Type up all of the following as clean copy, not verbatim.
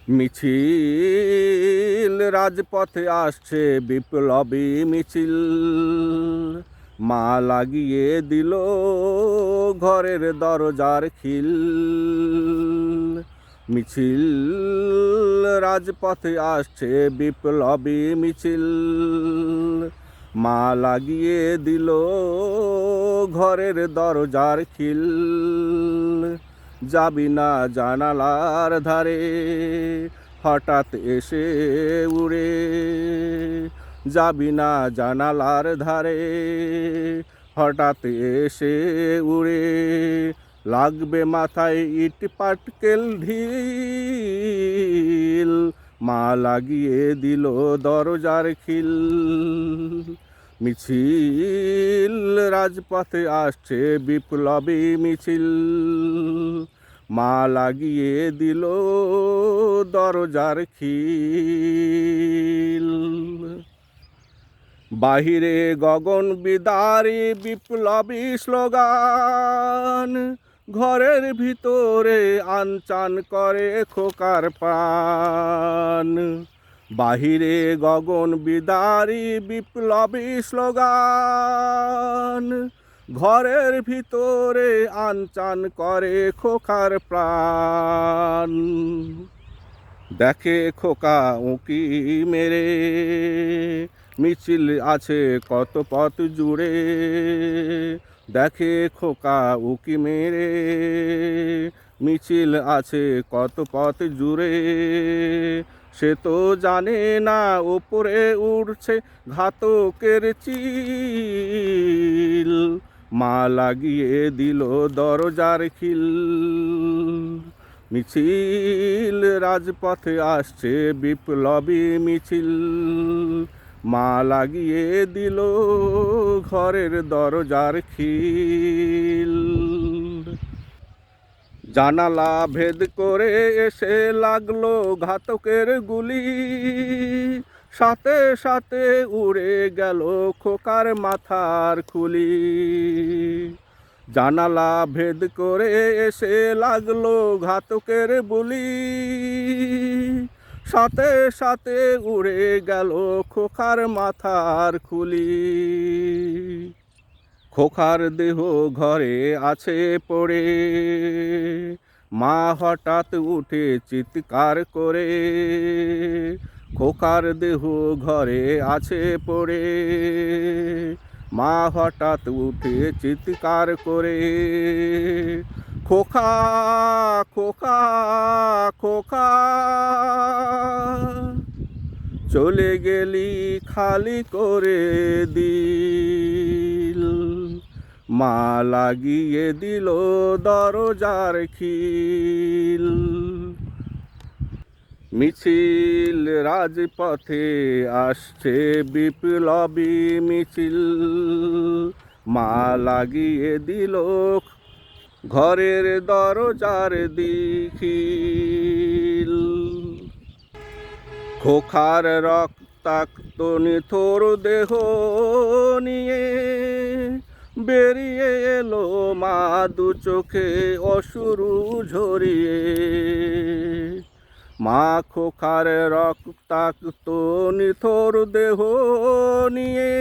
মিছিল রাজপথে আসছে বিপ্লবী মিছিল, মা লাগিয়ে দিল ঘরের দরজার খিল। মিছিল রাজপথে আসছে বিপ্লবী মিছিল, মা লাগিয়ে দিল ঘরের দরজার খিল। যাবি না জানালার ধারে হঠাৎ এসে উড়ে, যাবি না জানালার ধারে হঠাৎ এসে উড়ে। লাগবে মাথায় ইট পাটকেল ঢিল, মা লাগিয়ে দিল দরজার খিল। মিছিল রাজপথে আসছে বিপ্লবী মিছিল, মা লাগিয়ে দিল দরজার খিল। বাহিরে গগন বিদারী বিপ্লবী স্লোগান, ঘরের ভিতরে আনচান করে খোকার প্রাণ। বাহিরে গগন বিদারী বিপ্লবী স্লোগান, ঘরের ভিতরে আনচান করে খোকার প্রাণ। দেখে খোকা উঁকি মেরে মিছিল আছে কত পথ জুড়ে, দেখে খোকা উঁকি মেরে মিছিল আছে কত পথ জুড়ে। সে তো জানে না ওপরে উড়ছে ঘাতকের চিল, মা লাগিয়ে দিল দরজার খিল। মিছিল রাজপথে আসছে বিপ্লবী মিছিল, মা লাগিয়ে দিল ঘরের দরজার খিল। জানালা ভেদ করে এসে লাগলো ঘাতকের গুলি, সাথে সাথে উড়ে গেল খোকার মাথার খুলি। জানালা ভেদ করে এসে লাগলো ঘাতকের গুলি, সাথে সাথে উড়ে গেল খোকার মাথার খুলি। খোকার দেহ ঘরে আছে পড়ে, মা হঠাৎ উঠে চিৎকার করে। খোকার দেহ ঘরে আছে পড়ে, মা হঠাৎ উঠে চিৎকার করে। খোকা খোকা খোকা, চলে গেলি খালি করে দিল, মা লাগিয়ে দিল দরজার খিল। মিছিল রাজপথে আসছে বিপ্লবী মিছিল, মা লাগিয়ে দিল ঘরের দরজার খিল। খোকার রক্তাক্ত নিথর দেহ নিয়ে বেরিয়ে এলো মা দু চোখে অশ্রু ঝরিয়ে। মা খোকার রক্তাক্ত নিথর দেহ নিয়ে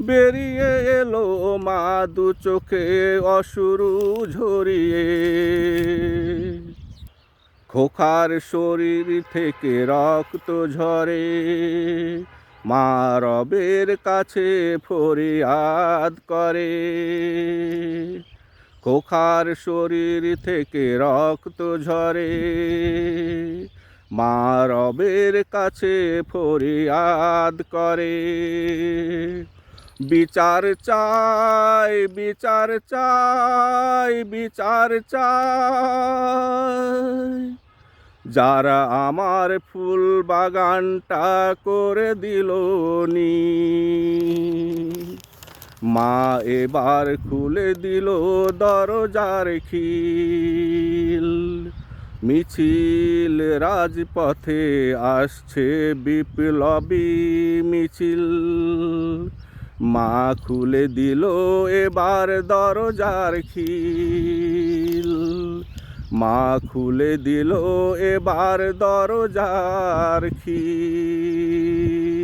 বেরিয়ে এলো মা দু চোখে অশ্রু ঝরিয়ে। খোকার শরীর থেকে রক্ত ঝরে, মা রবের কাছে ফরিয়াদ করে। খোকার শরীর থেকে রক্ত ঝরে, মা রবের কাছে ফরিয়াদ করে। বিচার চাই বিচার চাই বিচার চাই, যারা আমার ফুল বাগানটা করে দিল নি। মা এবার খুলে দিল দরজার খিল। মিছিল রাজপথে আসছে বিপ্লবী মিছিল, মা খুলে দিল এবার দরজার খিল। মা খুলে দিল এবার দরজার খিল।